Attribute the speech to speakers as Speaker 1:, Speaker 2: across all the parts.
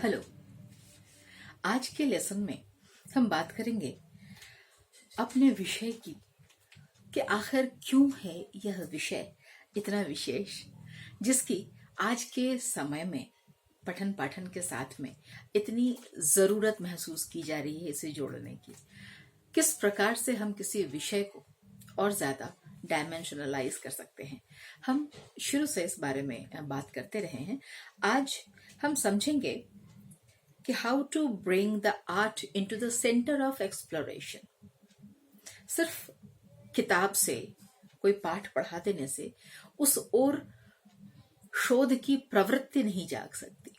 Speaker 1: Hello. आज के lesson में हम बात करेंगे अपने विषय की कि आखिर क्यों है यह विषय इतना विशेष, जिसकी आज के समय में पठन पाठन के साथ में इतनी जरूरत महसूस की जा रही है इसे जोड़ने की। किस प्रकार से हम किसी विषय को और ज्यादा डायमेंशनलाइज कर सकते हैं, हम शुरू से इस बारे में बात करते रहे हैं। आज हम समझेंगे कि how to bring the art into the centre of exploration. सिर्फ किताब से कोई पाठ पढ़ा देने से उस ओर शोध की प्रवृत्ति नहीं जाग सकती।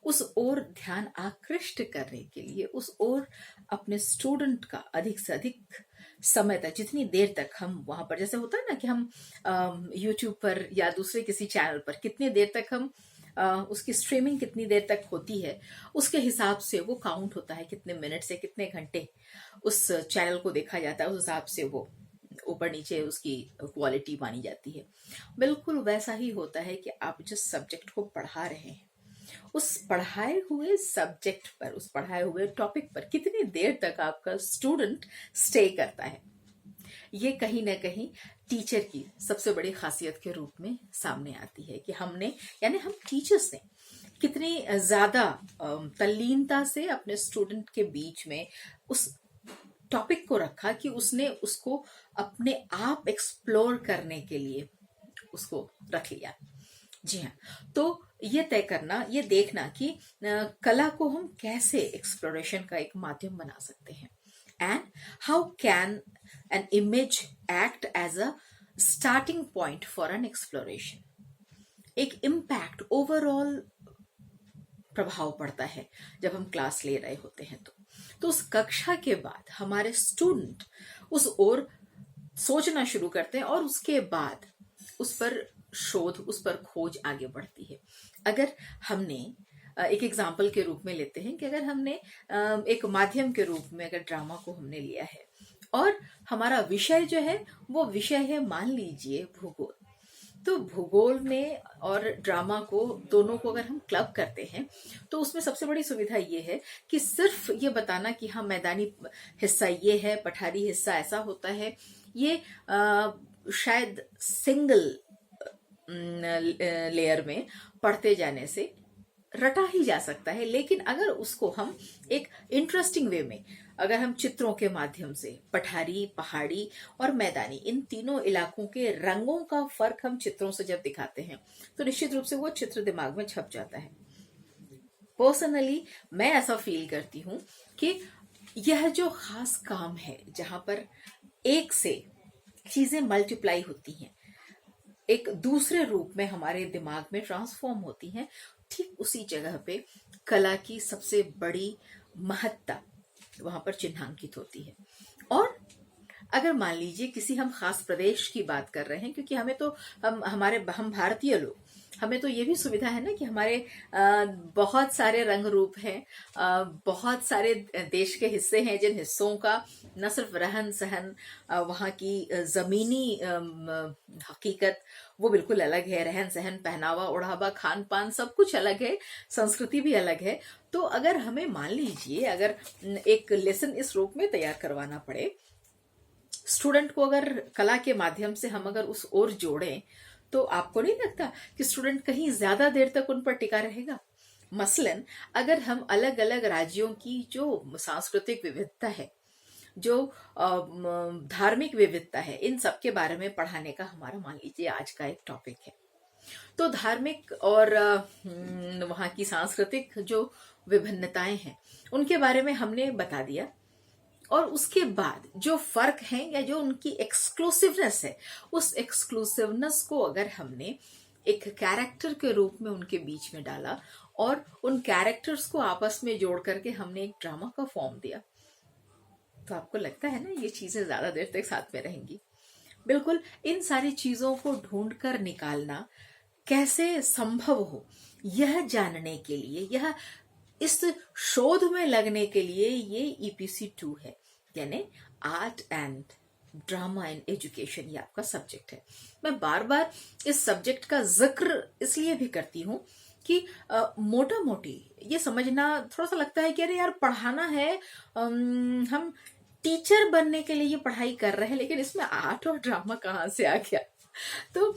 Speaker 1: उस ओर ध्यान आकृष्ट करने के लिए उस ओर अपने स्टूडेंट का अधिक से अधिक समय तक, जितनी देर तक हम वहां पर, जैसे होता है ना कि हम यूट्यूब पर या दूसरे किसी चैनल पर कितनी देर तक हम उसकी स्ट्रीमिंग कितनी देर तक होती है, उसके हिसाब से वो काउंट होता है कितने मिनट से कितने घंटे उस चैनल को देखा जाता है, उस हिसाब से वो ऊपर नीचे उसकी क्वालिटी मानी जाती है। बिल्कुल वैसा ही होता है कि आप जिस सब्जेक्ट को पढ़ा रहे हैं उस पढ़ाए हुए सब्जेक्ट पर, उस पढ़ाए हुए टॉपिक पर कितनी देर तक आपका स्टूडेंट स्टे करता है, ये कहीं ना कहीं टीचर की सबसे बड़ी खासियत के रूप में सामने आती है कि हमने, यानी हम टीचर्स ने कितनी ज्यादा तल्लीनता से अपने स्टूडेंट के बीच में उस टॉपिक को रखा कि उसने उसको अपने आप एक्सप्लोर करने के लिए उसको रख लिया। जी हाँ, तो ये तय करना, ये देखना कि कला को हम कैसे एक्सप्लोरेशन का एक माध्यम बना सकते हैं, and how can an image act as a starting point for an exploration। एक इम्पैक्ट, ओवरऑल प्रभाव पड़ता है जब हम क्लास ले रहे होते हैं। तो उस कक्षा के बाद हमारे स्टूडेंट उस ओर सोचना शुरू करते हैं और उसके बाद उस पर शोध, उस पर खोज आगे बढ़ती है। अगर हमने एक एग्जाम्पल के रूप में लेते हैं कि अगर हमने एक माध्यम के रूप में अगर ड्रामा को हमने लिया है और हमारा विषय जो है वो विषय है, मान लीजिए भूगोल, तो भूगोल में और ड्रामा को, दोनों को अगर हम क्लब करते हैं तो उसमें सबसे बड़ी सुविधा ये है कि सिर्फ ये बताना कि हाँ मैदानी हिस्सा ये है, पठारी हिस्सा ऐसा होता है, ये शायद सिंगल लेयर में पढ़ते जाने से रटा ही जा सकता है। लेकिन अगर उसको हम एक इंटरेस्टिंग वे में, अगर हम चित्रों के माध्यम से पठारी, पहाड़ी और मैदानी, इन तीनों इलाकों के रंगों का फर्क हम चित्रों से जब दिखाते हैं तो निश्चित रूप से वो चित्र दिमाग में छप जाता है। पर्सनली मैं ऐसा फील करती हूँ कि यह जो खास काम है जहां पर एक से चीजें मल्टीप्लाई होती हैं, एक दूसरे रूप में हमारे दिमाग में ट्रांसफॉर्म होती हैं, ठीक उसी जगह पे कला की सबसे बड़ी महत्ता वहां पर चिन्हांकित होती है। और अगर मान लीजिए किसी हम खास प्रदेश की बात कर रहे हैं, क्योंकि हमें तो हम भारतीय लोग, हमें तो ये भी सुविधा है ना कि हमारे बहुत सारे रंग रूप हैं, बहुत सारे देश के हिस्से हैं जिन हिस्सों का न सिर्फ रहन सहन, वहाँ की जमीनी हकीकत वो बिल्कुल अलग है, रहन सहन, पहनावा ओढ़ावा, खान पान सब कुछ अलग है, संस्कृति भी अलग है। तो अगर हमें मान लीजिए अगर एक लेसन इस रूप में तैयार करवाना पड़े स्टूडेंट को, अगर कला के माध्यम से हम अगर उस ओर जोड़ें, तो आपको नहीं लगता कि स्टूडेंट कहीं ज्यादा देर तक उन पर टिका रहेगा? मसलन अगर हम अलग अलग राज्यों की जो सांस्कृतिक विविधता है, जो धार्मिक विविधता है, इन सब के बारे में पढ़ाने का हमारा मान लीजिए आज का एक टॉपिक है, तो धार्मिक और वहाँ की सांस्कृतिक जो विभिन्नताएं हैं उनके बारे में हमने बता दिया, और उसके बाद जो फर्क है या जो उनकी एक्सक्लूसिवनेस है, उस एक्सक्लूसिवनेस को अगर हमने एक कैरेक्टर के रूप में उनके बीच में डाला और उन कैरेक्टर्स को आपस में जोड़ करके हमने एक ड्रामा का फॉर्म दिया, तो आपको लगता है ना ये चीजें ज्यादा देर तक साथ में रहेंगी? बिल्कुल। इन सारी चीजों को ढूंढ कर निकालना कैसे संभव हो, यह जानने के लिए, यह इस शोध में लगने के लिए ये EPC2 है, यानी art and drama in education, ये आपका सब्जेक्ट है। मैं बार बार इस सब्जेक्ट का जिक्र इसलिए भी करती हूँ कि मोटा मोटी ये समझना थोड़ा सा लगता है कि अरे यार पढ़ाना है, हम टीचर बनने के लिए ये पढ़ाई कर रहे हैं, लेकिन इसमें आर्ट और ड्रामा कहाँ से आ गया। तो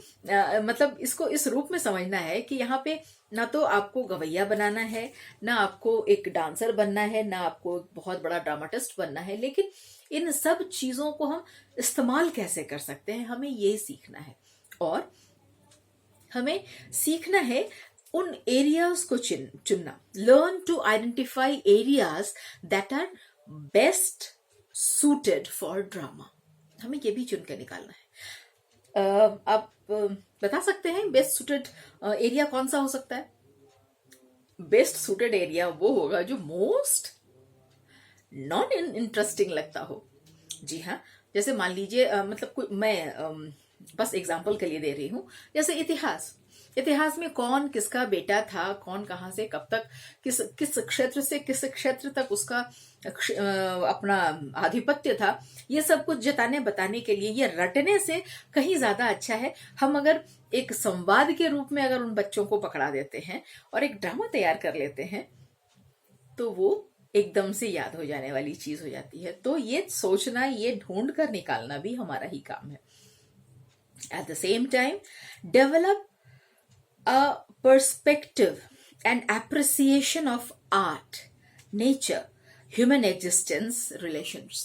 Speaker 1: मतलब इसको इस रूप में समझना है कि यहाँ पे ना तो आपको गवैया बनाना है, ना आपको एक डांसर बनना है, ना आपको एक बहुत बड़ा ड्रामाटिस्ट बनना है, लेकिन इन सब चीजों को हम इस्तेमाल कैसे कर सकते हैं, हमें ये सीखना है। और हमें सीखना है उन एरियाज को चुनना। Learn to identify areas that are best suited for drama. हमें ये भी चुन के निकालना है। आप बता सकते हैं बेस्ट सूटेड एरिया कौन सा हो सकता है? बेस्ट सूटेड एरिया वो होगा जो मोस्ट नॉन इंटरेस्टिंग लगता हो। जी हाँ, जैसे मान लीजिए मतलब मैं बस एग्जाम्पल के लिए दे रही हूं, जैसे इतिहास में कौन किसका बेटा था, कौन कहां से कब तक किस क्षेत्र से किस क्षेत्र तक उसका अपना आधिपत्य था, ये सब कुछ जताने बताने के लिए ये रटने से कहीं ज्यादा अच्छा है हम अगर एक संवाद के रूप में अगर उन बच्चों को पकड़ा देते हैं और एक ड्रामा तैयार कर लेते हैं, तो वो एकदम से याद हो जाने वाली चीज हो जाती है। तो ये सोचना, ये ढूंढ कर निकालना भी हमारा ही काम है। Eight the same time develop a perspective and appreciation of art, nature, human existence, relations.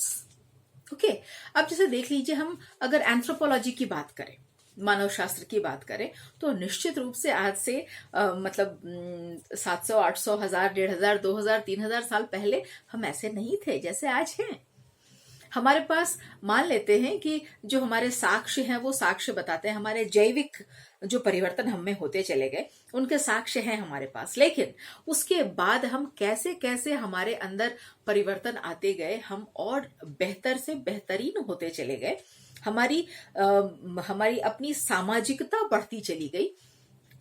Speaker 1: Okay? अब जैसे देख लीजिए, हम अगर एंथ्रोपोलॉजी की बात करें, मानव शास्त्र की बात करें, तो निश्चित रूप से आज से मतलब 700, 800, 1000, 1500, 2000, 3000 साल पहले हम ऐसे नहीं थे जैसे आज हैं। हमारे पास मान लेते हैं कि जो हमारे साक्ष्य हैं वो साक्ष्य बताते हैं, हमारे जैविक जो परिवर्तन हमें होते चले गए उनके साक्ष्य हैं हमारे पास, लेकिन उसके बाद हम कैसे कैसे हमारे अंदर परिवर्तन आते गए, हम और बेहतर से बेहतरीन होते चले गए, हमारी अपनी सामाजिकता बढ़ती चली गई।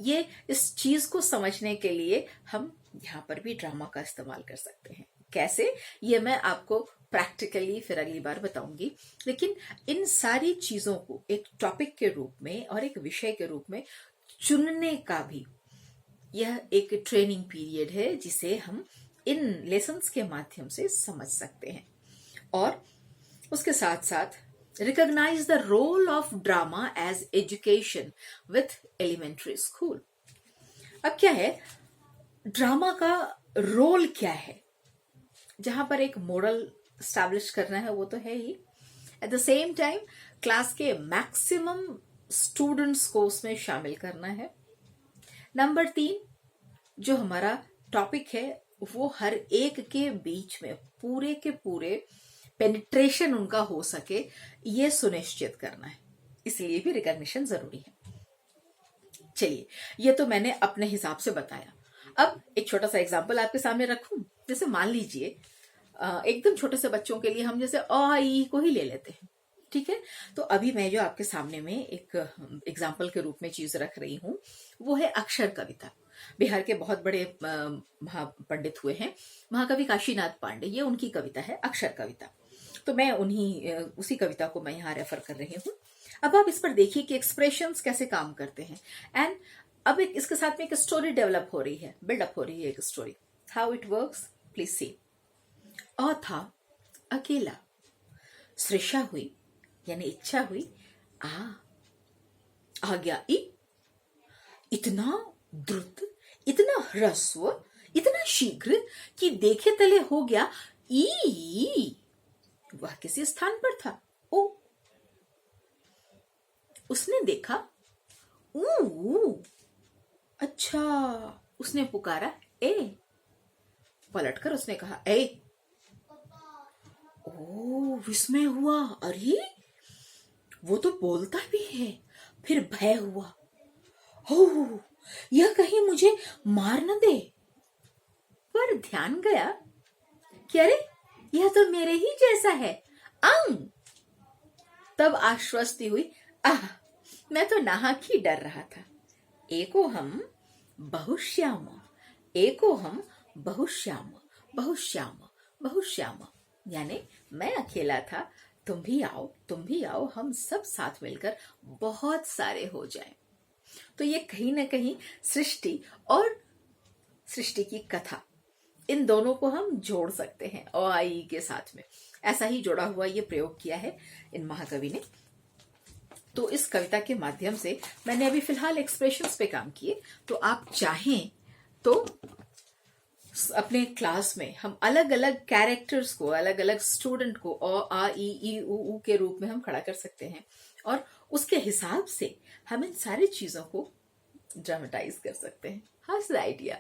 Speaker 1: ये इस चीज को समझने के लिए हम यहाँ पर भी ड्रामा का इस्तेमाल कर सकते हैं। कैसे, ये मैं आपको प्रैक्टिकली फिर अगली बार बताऊंगी, लेकिन इन सारी चीजों को एक टॉपिक के रूप में और एक विषय के रूप में चुनने का भी यह एक ट्रेनिंग पीरियड है जिसे हम इन लेसन्स के माध्यम से समझ सकते हैं। और उसके साथ साथ recognise the role of drama as education with elementary school. अब क्या है, ड्रामा का रोल क्या है? जहां पर एक मॉडल स्टैब्लिश करना है वो तो है ही, at the same time class के मैक्सिमम स्टूडेंट्स को उसमें शामिल करना है। नंबर 3, जो हमारा टॉपिक है वो हर एक के बीच में पूरे के पूरे पेनिट्रेशन उनका हो सके, ये सुनिश्चित करना है। इसलिए भी रिकॉग्निशन जरूरी है। चलिए, ये तो मैंने अपने हिसाब से बताया। अब एक छोटा सा एग्जाम्पल आपके सामने रखूं। जैसे मान लीजिए एकदम छोटे से बच्चों के लिए हम जैसे अ ई को ही ले लेते हैं, ठीक है? तो अभी मैं जो आपके सामने में एक एग्जाम्पल के रूप में चीज रख रही हूँ वो है अक्षर कविता। बिहार के बहुत बड़े महापंडित हुए हैं महाकवि काशीनाथ पांडे, ये उनकी कविता है अक्षर कविता। तो मैं उसी कविता को मैं यहाँ रेफर कर रही हूँ। अब आप इस पर देखिए कि एक्सप्रेशंस कैसे काम करते हैं। एंड अब इसके साथ में एक स्टोरी डेवलप हो रही है, बिल्डअप हो रही है एक story. How it works, please see. अ था अकेला, सृषा हुई यानी इच्छा हुई, आ गया ई, इतना द्रुत, इतना ह्रस्व, इतना शीघ्र कि देखे तले हो गया ई, वह किसी स्थान पर था। ओ, उसने देखा ऊ, अच्छा, उसने पुकारा ए, पलटकर उसने कहा ए। ओ, विस्मय हुआ, अरे वो तो बोलता भी है। फिर भय हुआ, हो यह कहीं मुझे मार न दे। पर ध्यान गया कि अरे यह तो मेरे ही जैसा है, अंग। तब आश्वस्ति हुई, आह, मैं तो नाहक ही डर रहा था। एको हम बहुश्याम, एको हम बहुश्याम, बहुश्याम, बहुश्याम, यानी मैं अकेला था, तुम भी आओ, तुम भी आओ, हम सब साथ मिलकर बहुत सारे हो जाएं। तो ये कहीं ना कहीं सृष्टि और सृष्टि की कथा, इन दोनों को हम जोड़ सकते हैं अ आ इ के साथ में। ऐसा ही जोड़ा हुआ ये प्रयोग किया है इन महाकवि ने। तो इस कविता के माध्यम से मैंने अभी फिलहाल एक्सप्रेशंस पे काम किए, तो आप चाहें तो अपने क्लास में हम अलग अलग कैरेक्टर्स को, अलग अलग स्टूडेंट को अ आ इ ऊ के रूप में हम खड़ा कर सकते हैं और उसके हिसाब से हम इन सारी चीजों को ड्रामेटाइज कर सकते हैं। How is the idea?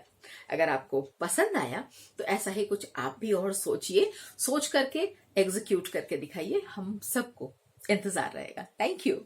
Speaker 1: अगर आपको पसंद आया तो ऐसा ही कुछ आप भी और सोचिए, सोच करके एग्जीक्यूट करके दिखाइए। हम सबको इंतजार रहेगा। Thank you.